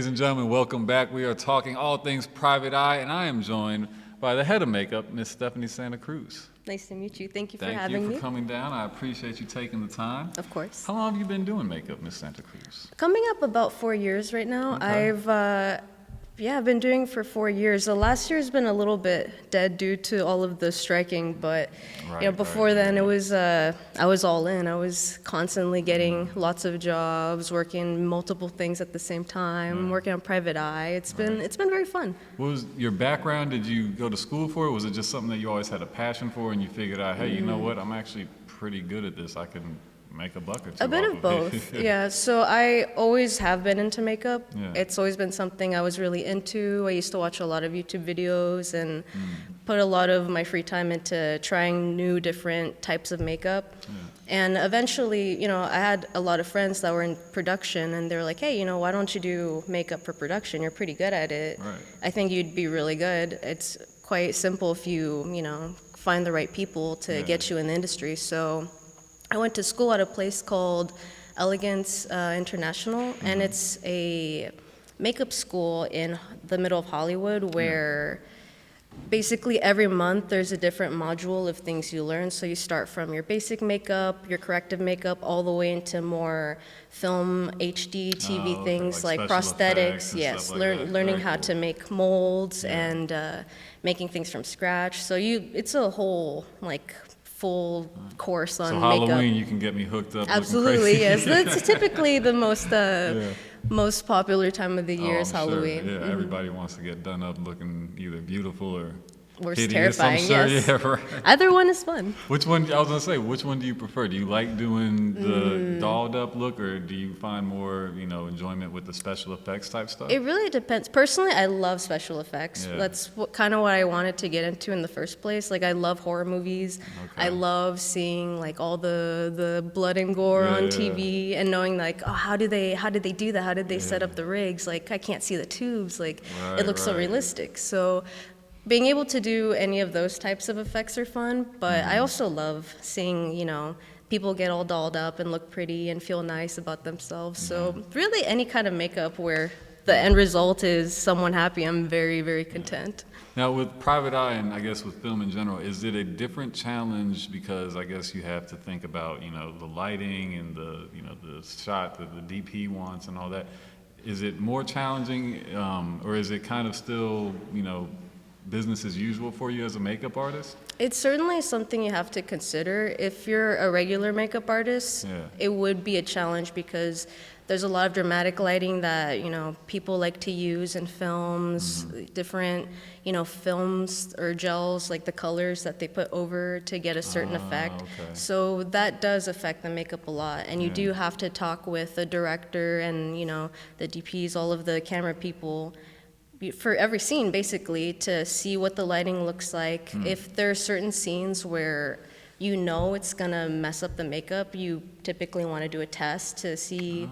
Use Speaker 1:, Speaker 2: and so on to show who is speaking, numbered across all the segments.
Speaker 1: Ladies and gentlemen, welcome back. We are talking all things private eye, and I am joined by the head of makeup, Miss Stephanie Santacruz.
Speaker 2: Nice to meet you. Thank you for
Speaker 1: Thank
Speaker 2: having
Speaker 1: you
Speaker 2: me.
Speaker 1: for coming down. I appreciate you taking the time.
Speaker 2: Of course.
Speaker 1: How long have you been doing makeup, Miss Santacruz?
Speaker 2: Coming up about 4 years right now.
Speaker 1: Okay.
Speaker 2: I've been doing for 4 years. The last year's been a little bit dead due to all of the striking, but before then it was I was all in. I was constantly getting lots of jobs, working multiple things at the same time, working on private eye. It's been very fun.
Speaker 1: What was your background? Did you go to school for it? Was it just something that you always had a passion for and you figured out, hey, you know what? I'm actually pretty good at this. I can make a buck or two.
Speaker 2: A bit of both, yeah. So I always have been into makeup.
Speaker 1: Yeah.
Speaker 2: It's always been something I was really into. I used to watch a lot of YouTube videos and put a lot of my free time into trying new, different types of makeup.
Speaker 1: Yeah.
Speaker 2: And eventually, I had a lot of friends that were in production, and they were like, hey, why don't you do makeup for production? You're pretty good at it.
Speaker 1: Right.
Speaker 2: I think you'd be really good. It's quite simple if you, find the right people to get you in the industry. So I went to school at a place called Elegance International, and it's a makeup school in the middle of Hollywood where basically every month there's a different module of things you learn. So you start from your basic makeup, your corrective makeup, all the way into more film, HD, TV things like prosthetics. Yes, learning how to make molds and making things from scratch. So it's a whole full course on makeup.
Speaker 1: So Halloween, you can get me hooked up.
Speaker 2: Absolutely, yes. That's typically the most popular time of the year is Halloween.
Speaker 1: Sure. Yeah, everybody wants to get done up looking either beautiful or hideous,
Speaker 2: terrifying.
Speaker 1: I'm sure.
Speaker 2: Yes.
Speaker 1: Yeah, right.
Speaker 2: Either one is fun.
Speaker 1: Which one? I was gonna say, which one do you prefer? Do you like doing the dolled up look, or do you find more, enjoyment with the special effects type stuff?
Speaker 2: It really depends. Personally, I love special effects.
Speaker 1: Yeah.
Speaker 2: That's kind of what I wanted to get into in the first place. I love horror movies.
Speaker 1: Okay.
Speaker 2: I love seeing all the blood and gore on TV and knowing how did they do that? How did they set up the rigs? I can't see the tubes. It looks so realistic. So being able to do any of those types of effects are fun, but I also love seeing, people get all dolled up and look pretty and feel nice about themselves. So really any kind of makeup where the end result is someone happy, I'm very, very content.
Speaker 1: Now, with private eye and I guess with film in general, is it a different challenge because I guess you have to think about, the lighting and the shot that the DP wants and all that. Is it more challenging or is it kind of still, business as usual for you as a makeup artist?
Speaker 2: It's certainly something you have to consider. If you're a regular makeup artist, it would be a challenge because there's a lot of dramatic lighting that, people like to use in films, different, films or gels, like the colors that they put over to get a certain effect.
Speaker 1: Okay.
Speaker 2: So that does affect the makeup a lot. And you do have to talk with the director and, the DPs, all of the camera people, for every scene basically to see what the lighting looks like. If there are certain scenes where it's gonna mess up the makeup, you typically want to do a test to see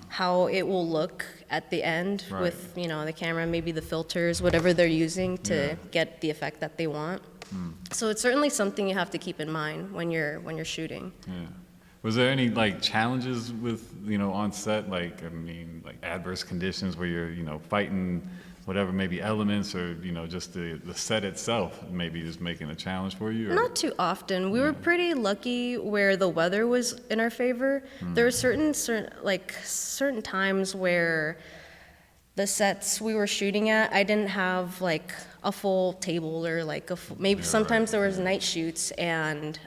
Speaker 2: how it will look at the end with the camera, maybe the filters, whatever they're using to get the effect that they want. So it's certainly something you have to keep in mind when you're shooting.
Speaker 1: Yeah. Was there any challenges with on set, adverse conditions where you're fighting whatever maybe elements or just the set itself maybe is making a challenge for you? Or?
Speaker 2: Not too often. We were pretty lucky where the weather was in our favor. There were certain times where the sets we were shooting at, I didn't have a full table or maybe sometimes there was night shoots and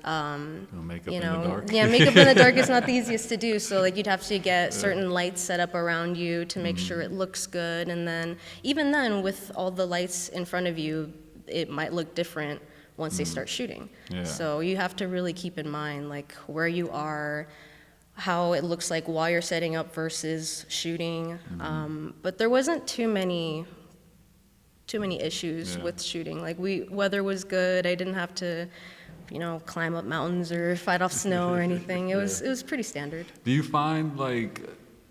Speaker 1: makeup in the dark.
Speaker 2: Makeup in the dark is not the easiest to do. So you'd have to get certain lights set up around you to make sure it looks good, and then even then with all the lights in front of you, it might look different once they start shooting.
Speaker 1: Yeah.
Speaker 2: So you have to really keep in mind where you are, how it looks like while you're setting up versus shooting. But there wasn't too many issues with shooting. Weather was good. I didn't have to, climb up mountains or fight off snow or anything. It was pretty standard.
Speaker 1: Do you find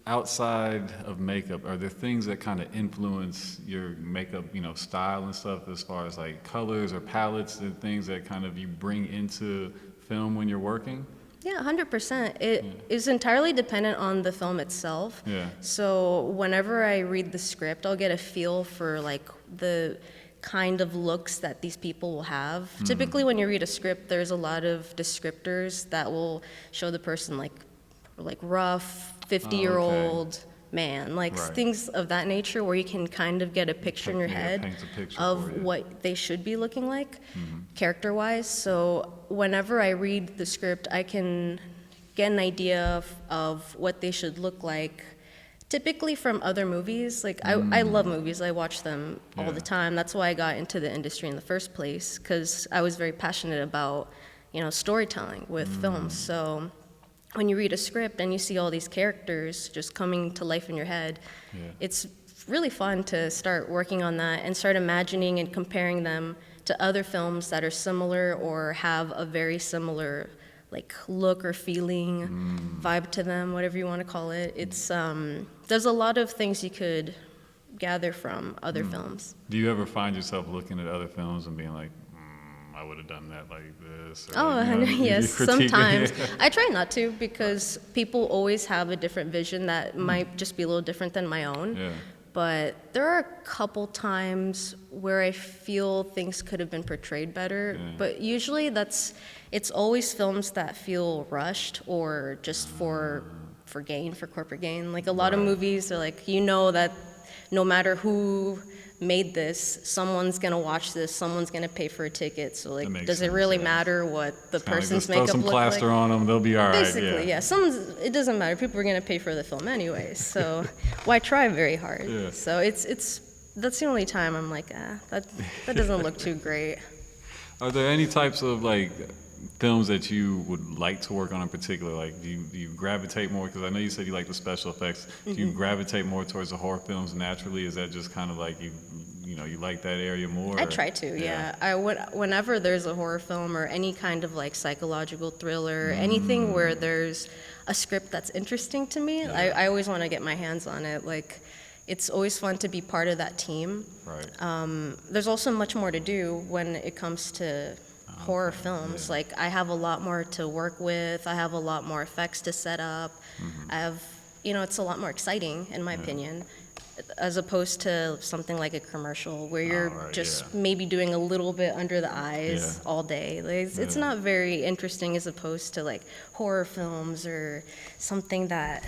Speaker 1: outside of makeup, are there things that kind of influence your makeup, style and stuff as far as colors or palettes and things that kind of you bring into film when you're working?
Speaker 2: Yeah, 100%. It is entirely dependent on the film itself.
Speaker 1: Yeah.
Speaker 2: So whenever I read the script, I'll get a feel for like the kind of looks that these people will have. Typically when you read a script, there's a lot of descriptors that will show the person like rough, 50-year-old man, like
Speaker 1: Right.
Speaker 2: things of that nature where you can kind of get a picture in your head
Speaker 1: Paints a picture
Speaker 2: of
Speaker 1: for you.
Speaker 2: what they should be looking like character-wise. So whenever I read the script, I can get an idea of what they should look like. Typically from other movies, like I love movies, I watch them all the
Speaker 1: Yeah.
Speaker 2: time. That's why I got into the industry in the first place, because I was very passionate about, storytelling with films. So when you read a script and you see all these characters just coming to life in your head, it's really fun to start working on that and start imagining and comparing them to other films that are similar or have a very similar like look or feeling, vibe to them, whatever you want to call it. It's there's a lot of things you could gather from other films.
Speaker 1: Do you ever find yourself looking at other films and being like, I would have done that like this? Or,
Speaker 2: Oh,
Speaker 1: you
Speaker 2: yes,
Speaker 1: critique it?
Speaker 2: sometimes. I try not to because people always have a different vision that might just be a little different than my own.
Speaker 1: Yeah.
Speaker 2: But there are a couple times where I feel things could have been portrayed better.
Speaker 1: Yeah.
Speaker 2: But usually it's always films that feel rushed or just for gain, for corporate gain. Like a lot of
Speaker 1: Right.
Speaker 2: movies are like, that no matter who made this, someone's gonna watch this, someone's gonna pay for a ticket. So like,
Speaker 1: makes
Speaker 2: does it
Speaker 1: sense,
Speaker 2: really
Speaker 1: yeah.
Speaker 2: matter what the
Speaker 1: Kinda like,
Speaker 2: person's
Speaker 1: just throw
Speaker 2: makeup
Speaker 1: some
Speaker 2: look
Speaker 1: plaster
Speaker 2: like?
Speaker 1: on them, they'll be all right.
Speaker 2: Basically, yeah. It doesn't matter. People are gonna pay for the film anyways. So why try very hard?
Speaker 1: Yeah.
Speaker 2: So that's the only time I'm like, that doesn't look too great.
Speaker 1: Are there any types of like films that you would like to work on in particular? Like, do you gravitate more? Because I know you said you like the special effects. Do you gravitate more towards the horror films naturally? Is that just kind of like you like that area more?
Speaker 2: I
Speaker 1: or-
Speaker 2: try to, yeah. Whenever there's a horror film or any kind of like psychological thriller, anything where there's a script that's interesting to me, I always want to get my hands on it. Like, it's always fun to be part of that team.
Speaker 1: Right.
Speaker 2: There's also much more to do when it comes to horror films. Like, I have a lot more to work with. I have a lot more effects to set up. I have, it's a lot more exciting, in my opinion, as opposed to something like a commercial where you're
Speaker 1: right,
Speaker 2: just maybe doing a little bit under the eyes
Speaker 1: Yeah.
Speaker 2: all day. Like, it's not very interesting as opposed to like horror films or something that,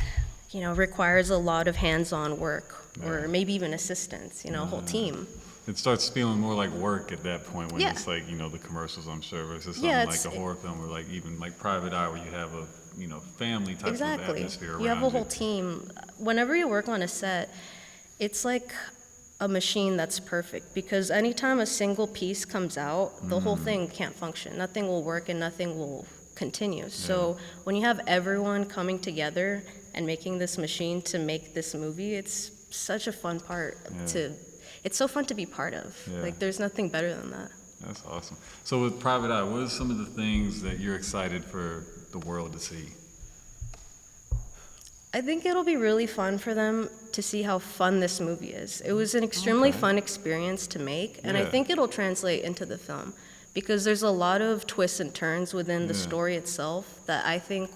Speaker 2: requires a lot of hands-on work or maybe even assistance, a whole team.
Speaker 1: It starts feeling more like work at that point when
Speaker 2: Yeah.
Speaker 1: it's like, the commercials, I'm sure, versus something
Speaker 2: Yeah,
Speaker 1: like a horror film or like even like Private Eye where you have a, family type of
Speaker 2: Exactly.
Speaker 1: atmosphere around
Speaker 2: You have a whole team. Whenever you work on a set, it's like a machine that's perfect because anytime a single piece comes out, the whole thing can't function. Nothing will work and nothing will continue. So when you have everyone coming together and making this machine to make this movie, it's such a fun part it's so fun to be part of.
Speaker 1: Yeah.
Speaker 2: Like, there's nothing better than that.
Speaker 1: That's awesome. So with Private Eye, what are some of the things that you're excited for the world to see?
Speaker 2: I think it'll be really fun for them to see how fun this movie is. It was an extremely fun experience to make, and I
Speaker 1: Yeah.
Speaker 2: think it'll translate into the film because there's a lot of twists and turns within the story itself that I think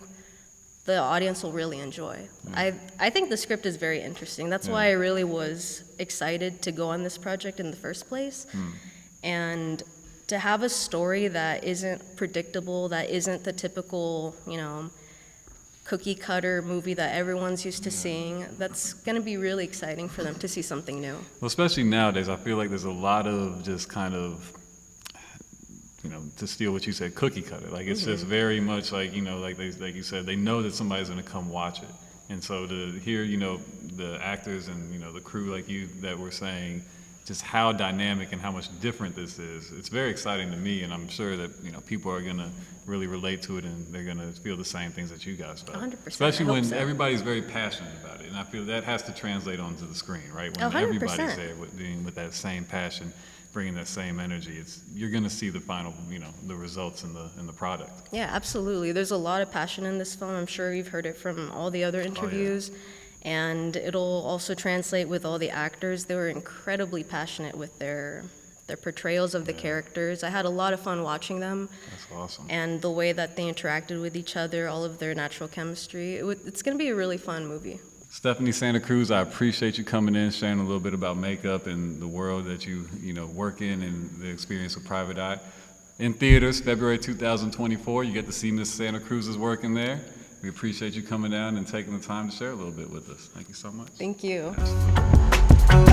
Speaker 2: the audience will really enjoy. I think the script is very interesting. That's why I really was excited to go on this project in the first place. And to have a story that isn't predictable, that isn't the typical, cookie cutter movie that everyone's used to seeing, that's going to be really exciting for them to see something new.
Speaker 1: Well, especially nowadays, I feel like there's a lot of just kind of, to steal what you said, cookie cutter. Like it's just very much like, like you said, they know that somebody's going to come watch it. And so to hear, the actors and, the crew like you that were saying just how dynamic and how much different this is, it's very exciting to me. And I'm sure that, people are going to really relate to it and they're going to feel the same things that you guys felt.
Speaker 2: 100%,
Speaker 1: Especially
Speaker 2: I hope
Speaker 1: when
Speaker 2: so.
Speaker 1: everybody's very passionate about it. And I feel that has to translate onto the screen, right? When
Speaker 2: 100%.
Speaker 1: everybody's there with that same passion, bringing that same energy, you're going to see the final, the results in the product.
Speaker 2: Yeah, absolutely. There's a lot of passion in this film. I'm sure you've heard it from all the other interviews. And it'll also translate with all the actors. They were incredibly passionate with their their portrayals of the characters. I had a lot of fun watching them.
Speaker 1: That's awesome.
Speaker 2: And the way that they interacted with each other, all of their natural chemistry. It's going to be a really fun movie.
Speaker 1: Stephanie Santacruz, I appreciate you coming in, sharing a little bit about makeup and the world that you work in and the experience of Private Eye. In theaters, February 2024, you get to see Miss Santacruz's work in there. We appreciate you coming down and taking the time to share a little bit with us. Thank you so much.
Speaker 2: Thank you.
Speaker 1: Absolutely.